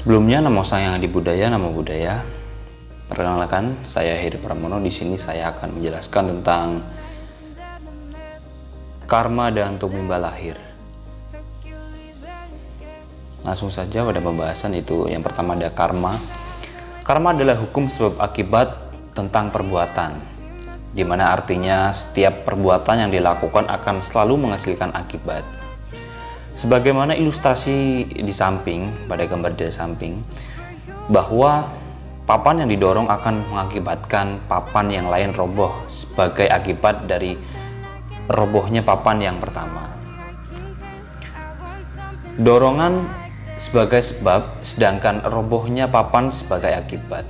Sebelumnya, nama saya di budaya, nama budaya. Perkenalkan, saya Heri Pramono. Di sini saya akan menjelaskan tentang karma dan tumimba lahir. Langsung saja pada pembahasan itu. Yang pertama ada karma. Karma adalah hukum sebab akibat tentang perbuatan, di mana artinya setiap perbuatan yang dilakukan akan selalu menghasilkan akibat. Sebagaimana ilustrasi di samping, pada gambar di samping, bahwa papan yang didorong akan mengakibatkan papan yang lain roboh sebagai akibat dari robohnya papan yang pertama. Dorongan sebagai sebab, sedangkan robohnya papan sebagai akibat.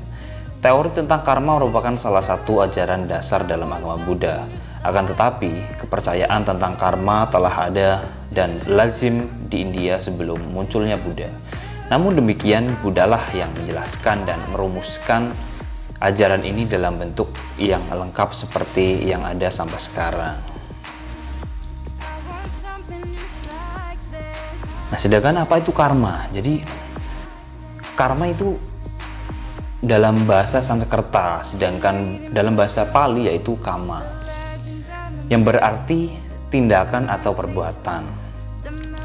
Teori tentang karma merupakan salah satu ajaran dasar dalam agama Buddha. Akan tetapi, kepercayaan tentang karma telah ada dan lazim di India sebelum munculnya Buddha. Namun demikian, Buddha-lah yang menjelaskan dan merumuskan ajaran ini dalam bentuk yang lengkap seperti yang ada sampai sekarang. Nah, sedangkan apa itu karma? Jadi, karma itu dalam bahasa Sanskerta, sedangkan dalam bahasa Pali yaitu kama, yang berarti tindakan atau perbuatan.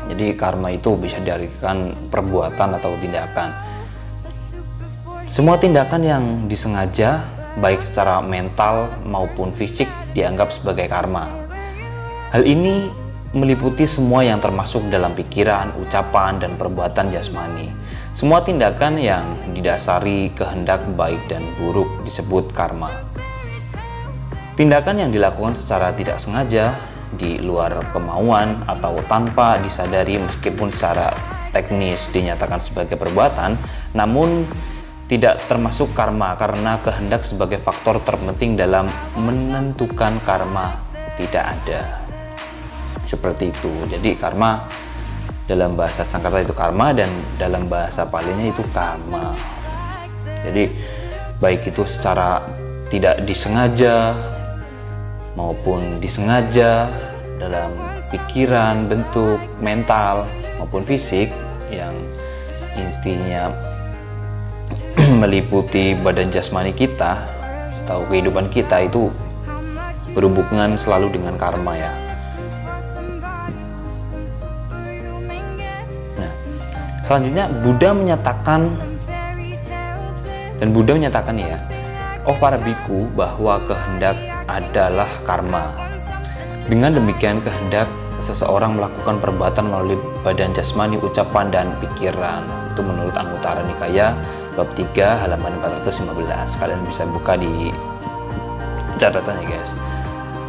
Jadi karma itu bisa diartikan perbuatan atau tindakan. Semua tindakan yang disengaja, baik secara mental maupun fisik, dianggap sebagai karma. Hal ini meliputi semua yang termasuk dalam pikiran, ucapan, dan perbuatan jasmani. Semua tindakan yang didasari kehendak baik dan buruk disebut karma. Tindakan yang dilakukan secara tidak sengaja, di luar kemauan atau tanpa disadari meskipun secara teknis dinyatakan sebagai perbuatan, namun tidak termasuk karma karena kehendak sebagai faktor terpenting dalam menentukan karma tidak ada. Seperti itu. Jadi karma dalam bahasa Sanskerta itu karma, dan dalam bahasa Palinya itu karma. Jadi baik itu secara tidak disengaja maupun disengaja, dalam pikiran, bentuk, mental maupun fisik, yang intinya meliputi badan jasmani kita atau kehidupan kita, itu berhubungan selalu dengan karma ya. Selanjutnya Buddha menyatakan ya, oh para biku, bahwa kehendak adalah karma. Dengan demikian, kehendak seseorang melakukan perbuatan melalui badan jasmani, ucapan, dan pikiran. Itu menurut Anguttara Nikaya bab 3 halaman 415. Kalian bisa buka di catatannya guys.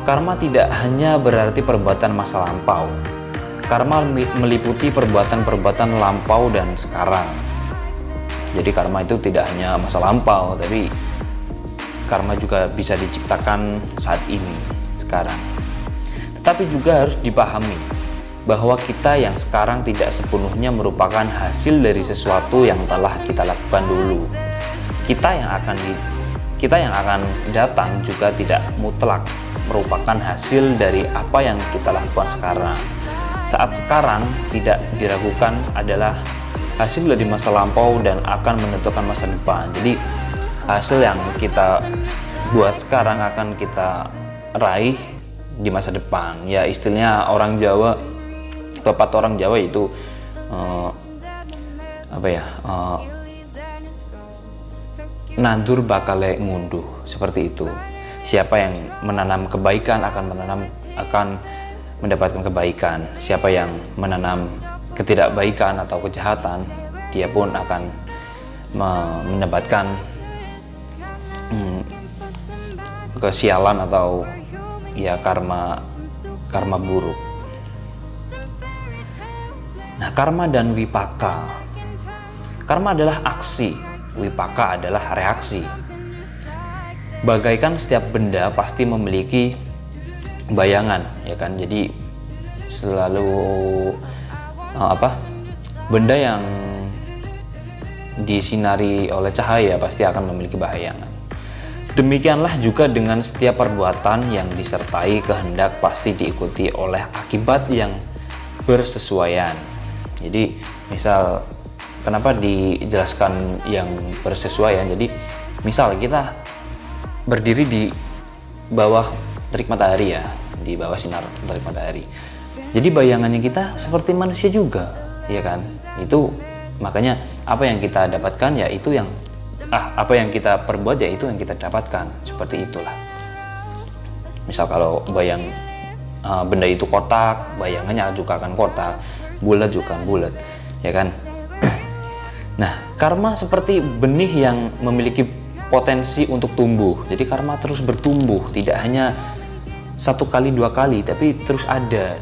Karma tidak hanya berarti perbuatan masa lampau. Karma meliputi perbuatan-perbuatan lampau dan sekarang. Jadi karma itu tidak hanya masa lampau, tapi karma juga bisa diciptakan saat ini, sekarang. Tetapi juga harus dipahami bahwa kita yang sekarang tidak sepenuhnya merupakan hasil dari sesuatu yang telah kita lakukan dulu. Kita yang akan datang juga tidak mutlak merupakan hasil dari apa yang kita lakukan sekarang. Saat sekarang tidak diragukan adalah hasil dari masa lampau dan akan menentukan masa depan. Jadi hasil yang kita buat sekarang akan kita raih di masa depan. Ya istilahnya orang Jawa, pepatah orang Jawa itu nandur bakale ngunduh, seperti itu. Siapa yang menanam kebaikan akan mendapatkan kebaikan. Siapa yang menanam ketidakbaikan atau kejahatan, dia pun akan mendapatkan kesialan atau ya karma buruk. Nah, karma dan wipaka. Karma adalah aksi, wipaka adalah reaksi. Bagaikan setiap benda pasti memiliki bayangan, ya kan? Jadi selalu benda yang disinari oleh cahaya pasti akan memiliki bayangan. Demikianlah juga dengan setiap perbuatan yang disertai kehendak pasti diikuti oleh akibat yang bersesuaian. Jadi misal kenapa dijelaskan yang bersesuaian. Jadi misal kita berdiri di bawah terik matahari ya, di bawah sinar terik matahari, jadi bayangannya kita seperti manusia juga, ya kan? Itu makanya apa yang kita dapatkan ya itu yang apa yang kita perbuat ya itu yang kita dapatkan, seperti itulah. Misal kalau benda itu kotak, bayangannya juga akan kotak, bulat juga akan bulat, ya kan? Nah, karma seperti benih yang memiliki potensi untuk tumbuh. Jadi karma terus bertumbuh, tidak hanya 1 kali 2 kali, tapi terus ada.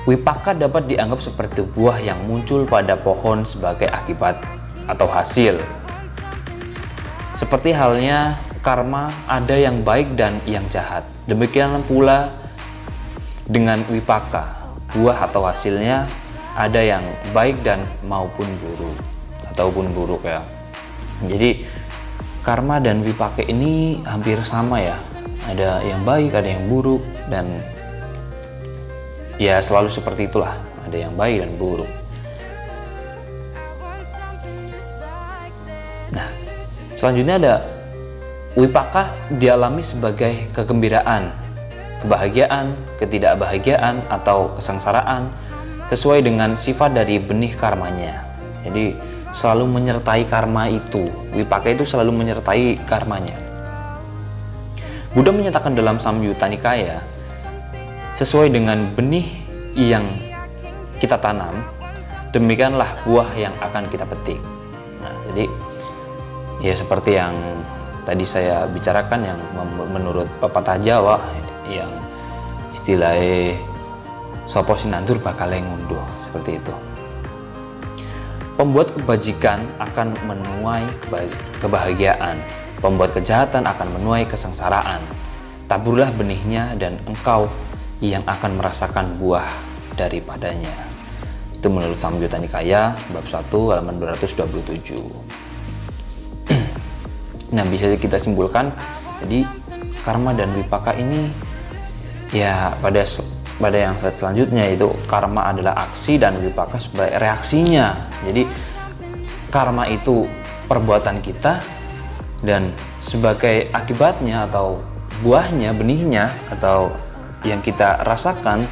Wipaka dapat dianggap seperti buah yang muncul pada pohon sebagai akibat atau hasil. Seperti halnya karma, ada yang baik dan yang jahat. Demikian pula dengan wipaka, buah atau hasilnya ada yang baik dan maupun buruk ya. Jadi karma dan wipaka ini hampir sama ya, ada yang baik, ada yang buruk, dan ya selalu seperti itulah, ada yang baik dan buruk. Nah, selanjutnya ada wipaka dialami sebagai kegembiraan, kebahagiaan, ketidakbahagiaan, atau kesengsaraan sesuai dengan sifat dari benih karmanya. Jadi selalu menyertai karma itu, wipaka itu selalu menyertai karmanya. Buddha menyatakan dalam Samyutta Nikaya, sesuai dengan benih yang kita tanam, demikianlah buah yang akan kita petik. Nah, jadi ya seperti yang tadi saya bicarakan, yang menurut pepatah Jawa yang istilahnya sopo sinandur bakal ngunduh, seperti itu. Pembuat kebajikan akan menuai kebahagiaan, pembuat kejahatan akan menuai kesengsaraan. Taburlah benihnya dan engkau yang akan merasakan buah daripadanya. Itu menurut Samyutta Nikaya bab 1 halaman 227. Nah, bisa kita simpulkan, jadi karma dan wipaka ini ya pada yang slide selanjutnya itu karma adalah aksi dan wipaka sebagai reaksinya. Jadi karma itu perbuatan kita, dan sebagai akibatnya atau buahnya, benihnya atau yang kita rasakan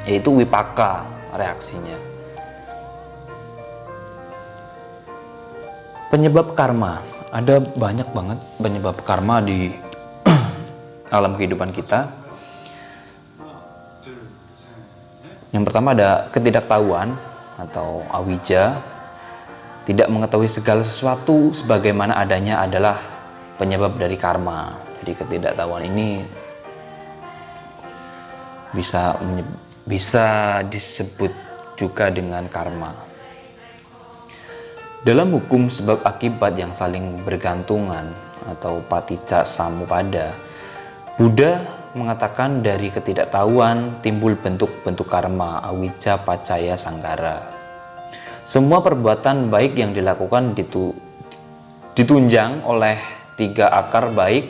yaitu wipaka, reaksinya. Penyebab karma, ada banyak banget penyebab karma di alam kehidupan kita. Yang pertama ada ketidaktahuan atau awija. Tidak mengetahui segala sesuatu sebagaimana adanya adalah penyebab dari karma. Jadi ketidaktahuan ini bisa disebut juga dengan karma. Dalam hukum sebab akibat yang saling bergantungan atau paticca samuppada, Buddha mengatakan dari ketidaktahuan timbul bentuk-bentuk karma, awija, pacaya, sanggara. Semua perbuatan baik yang dilakukan ditunjang oleh 3 akar baik,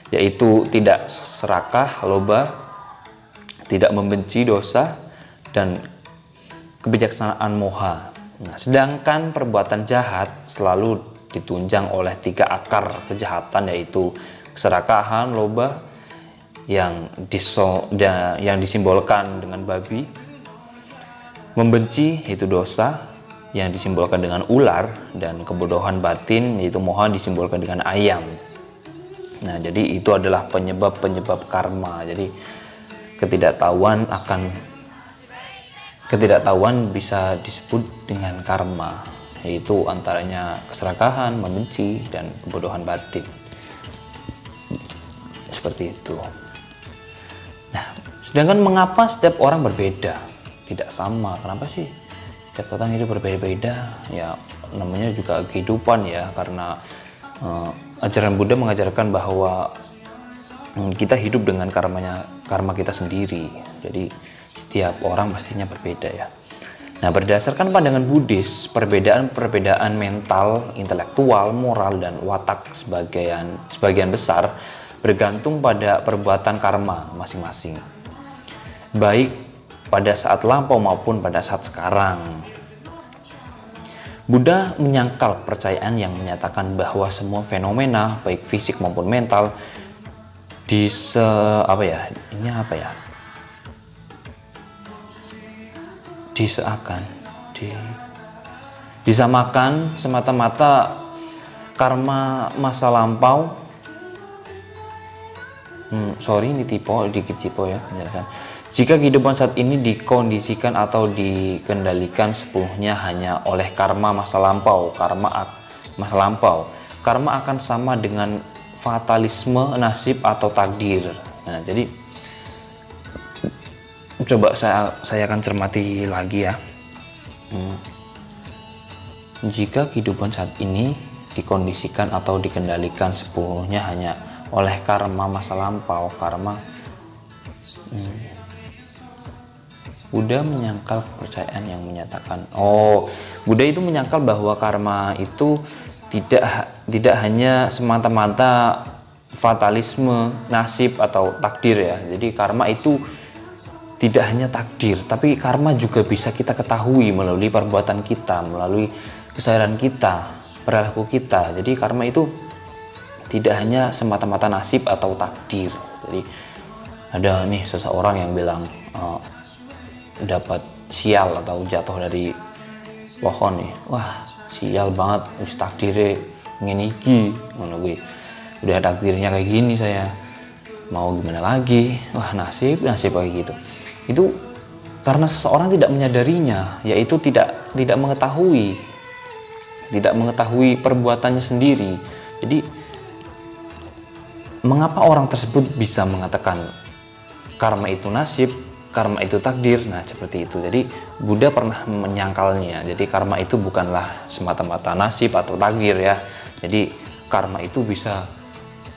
yaitu tidak serakah, loba, tidak membenci dosa, dan kebijaksanaan moha. Nah, sedangkan perbuatan jahat selalu ditunjang oleh 3 akar kejahatan, yaitu keserakahan, loba, yang disimbolkan dengan babi, membenci yaitu dosa yang disimbolkan dengan ular, dan kebodohan batin yaitu moha disimbolkan dengan ayam. Nah, jadi itu adalah penyebab karma. Jadi ketidaktahuan bisa disebut dengan karma, yaitu antaranya keserakahan, membenci, dan kebodohan batin. Seperti itu. Nah, sedangkan mengapa setiap orang berbeda, tidak sama? Kenapa sih setiap orang itu berbeda-beda? Ya, namanya juga kehidupan ya, karena ajaran Buddha mengajarkan bahwa kita hidup dengan karma kita sendiri. Jadi setiap orang pastinya berbeda ya. Nah, berdasarkan pandangan Buddhis, perbedaan mental, intelektual, moral, dan watak sebagian besar bergantung pada perbuatan karma masing-masing, baik pada saat lampau maupun pada saat sekarang. Buddha menyangkal kepercayaan yang menyatakan bahwa semua fenomena baik fisik maupun mental disamakan semata-mata karma masa lampau. Ini dikit typo ya penjelasan. Jika kehidupan saat ini dikondisikan atau dikendalikan sepenuhnya hanya oleh karma masa lampau, karma akan sama dengan fatalisme, nasib atau takdir. Nah, jadi coba saya akan cermati lagi ya. Jika kehidupan saat ini dikondisikan atau dikendalikan sepenuhnya hanya oleh karma masa lampau, Buddha menyangkal kepercayaan yang menyatakan Buddha itu menyangkal bahwa karma itu tidak hanya semata-mata fatalisme, nasib atau takdir ya. Jadi karma itu tidak hanya takdir, tapi karma juga bisa kita ketahui melalui perbuatan kita, melalui kesadaran kita, perilaku kita. Jadi karma itu tidak hanya semata-mata nasib atau takdir. Jadi ada nih seseorang yang bilang dapat sial atau jatuh dari pohon nih, wah sial banget, wis takdirnya ngene iki, ngono kuwi. Udah takdirnya kayak gini, saya mau gimana lagi, wah nasib kayak gitu. Itu karena seseorang tidak menyadarinya, yaitu tidak mengetahui perbuatannya sendiri. Jadi mengapa orang tersebut bisa mengatakan karma itu nasib, karma itu takdir? Nah, seperti itu. Jadi Buddha pernah menyangkalnya. Jadi karma itu bukanlah semata-mata nasib atau takdir ya. Jadi karma itu bisa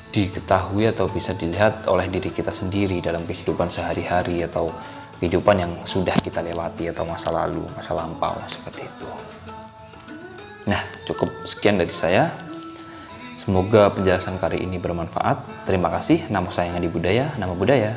diketahui atau bisa dilihat oleh diri kita sendiri dalam kehidupan sehari-hari atau kehidupan yang sudah kita lewati atau masa lalu, masa lampau, seperti itu. Nah, cukup sekian dari saya. Semoga penjelasan kali ini bermanfaat. Terima kasih. Nama saya Ngadi Budaya, nama budaya.